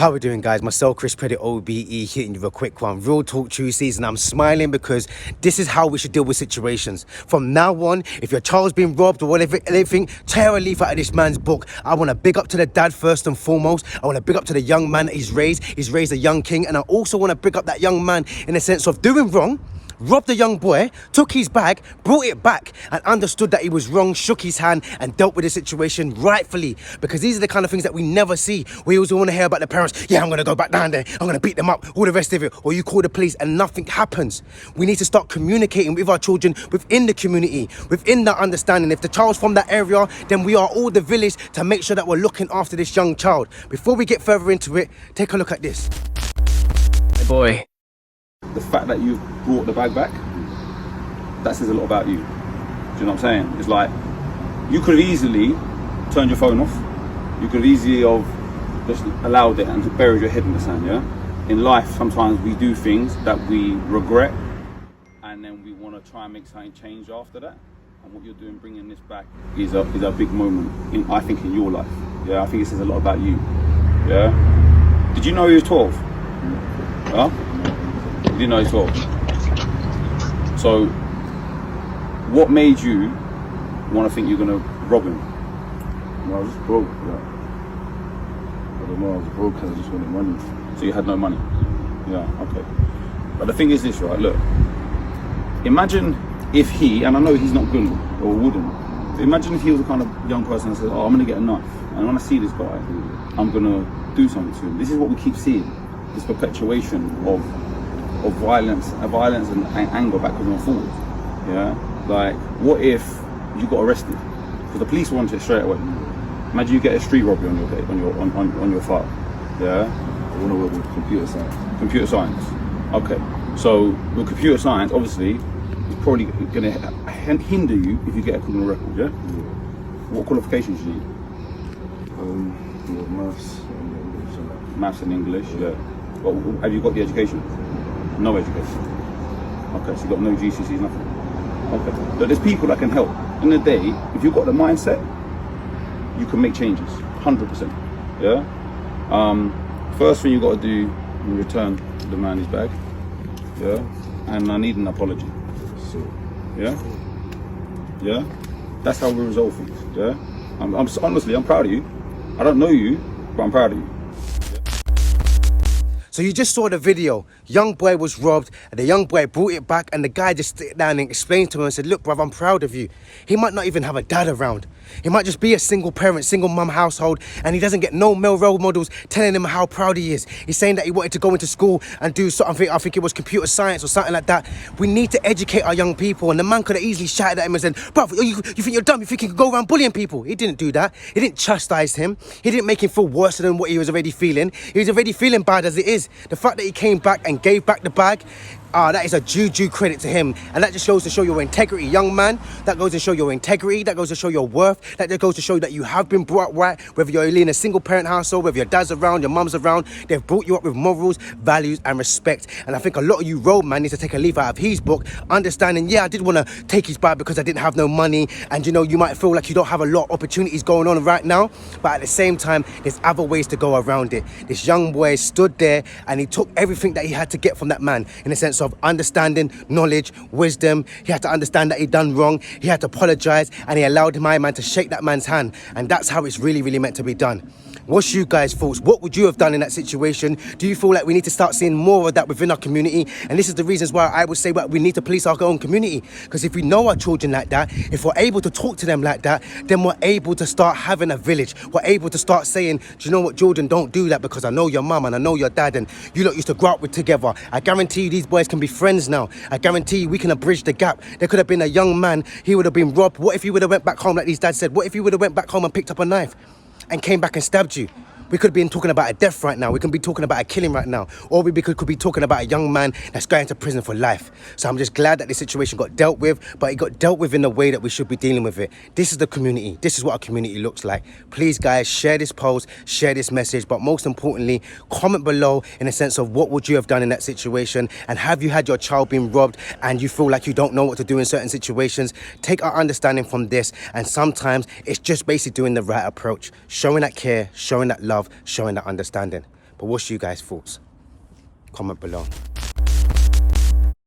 How we doing, guys? Myself, Chris Credit OBE, hitting you with a quick one. Real Talk Tuesdays, and I'm smiling because this is how we should deal with situations. From now on, if your child's been robbed or whatever, anything, tear a leaf out of this man's book. I want to big up to the dad first and foremost. I want to big up to the young man that he's raised. He's raised a young king, and I also want to big up that young man in the sense of doing wrong, robbed the young boy, took his bag, brought it back, and understood that he was wrong, shook his hand, and dealt with the situation rightfully. Because these are the kind of things that we never see. We always want to hear about the parents. Yeah, I'm going to go back down there. I'm going to beat them up, all the rest of it. Or you call the police and nothing happens. We need to start communicating with our children within the community, within that understanding. If the child's from that area, then we are all the village to make sure that we're looking after this young child. Before we get further into it, take a look at this. Hey boy. The fact that you brought the bag back, that says a lot about you. Do you know what I'm saying? It's like, you could have easily turned your phone off. You could have easily have just allowed it and buried your head in the sand, yeah? In life, sometimes we do things that we regret, and then we want to try and make something change after that. And what you're doing, bringing this back, is a big moment, I think, in your life. Yeah, I think it says a lot about you. Yeah? Did you know he was 12? Huh? You didn't know he's 12. So, what made you want to think you're going to rob him? No, I was just broke. Like, I don't know, I was broke and I just wanted money. So you had no money? Yeah, okay. But the thing is this, right? Look, imagine if he, and I know he's not gonna or wouldn't, but imagine if he was the kind of young person that says, oh, I'm going to get a knife, and when I see this guy, I'm going to do something to him. This is what we keep seeing, this perpetuation of violence and anger backwards and forwards. Yeah, like, what if you got arrested? Because the police want it straight away. Imagine you get a street robbery on your file. Yeah, I want to work with computer science. Computer science. Okay, so with computer science, obviously, it's probably going to hinder you if you get a criminal record. Yeah. What qualifications do you need? Maths and English. Maths and English. Yeah. Well, have you got the education? No education. Okay, so you've got no GCSEs, nothing. Okay, but there's people that can help. In the day, if you've got the mindset, you can make changes, 100%. Yeah. First thing you got to do, you return the man his bag. Yeah. And I need an apology. So, yeah. Yeah. That's how we resolve things. Yeah. I'm honestly, I'm proud of you. I don't know you, but I'm proud of you. So you just saw the video. Young boy was robbed, and the young boy brought it back, and the guy just sat down and explained to him and said, look, bruv, I'm proud of you. He might not even have a dad around. He might just be a single parent, single mum household, and he doesn't get no male role models telling him how proud he is. He's saying that he wanted to go into school and do something, I think it was computer science or something like that. We need to educate our young people, and the man could have easily shouted at him and said, bruv, you think you're dumb? You think you can go around bullying people? He didn't do that. He didn't chastise him. He didn't make him feel worse than what he was already feeling. He was already feeling bad as it is. The fact that he came back and gave back the bag, that is a due credit to him, and that just goes to show your integrity, young man. That goes to show your integrity, that goes to show your worth, that just goes to show that you have been brought up right, whether you're in a single parent household, whether your dad's around, your mum's around, they've brought you up with morals, values and respect. And I think a lot of you road man need to take a leaf out of his book, understanding, yeah, I did want to take his bag because I didn't have no money, and you know, you might feel like you don't have a lot of opportunities going on right now, but at the same time, there's other ways to go around it. This young boy stood there and he took everything that he had to get from that man, in the sense of understanding, knowledge, wisdom. He had to understand that he done wrong. He had to apologize, and he allowed my man to shake that man's hand. And that's how it's really, really meant to be done. What's you guys' thoughts? What would you have done in that situation? Do you feel like we need to start seeing more of that within our community? And this is the reasons why I would say that we need to police our own community. Because if we know our children like that, if we're able to talk to them like that, then we're able to start having a village. We're able to start saying, do you know what, Jordan, don't do that because I know your mum and I know your dad and you lot used to grow up with together. I guarantee you these boys can be friends now. I guarantee you we can bridge the gap. There could have been a young man, he would have been robbed. What if he would have went back home like his dad said? What if he would have went back home and picked up a knife and came back and stabbed you? We could be talking about a death right now. We could be talking about a killing right now. Or we could be talking about a young man that's going to prison for life. So I'm just glad that this situation got dealt with, but it got dealt with in the way that we should be dealing with it. This is the community. This is what our community looks like. Please, guys, share this post, share this message, but most importantly, comment below in a sense of what would you have done in that situation, and have you had your child being robbed and you feel like you don't know what to do in certain situations? Take our understanding from this, and sometimes it's just basically doing the right approach, showing that care, showing that love, showing that understanding. But what's you guys' thoughts? Comment below.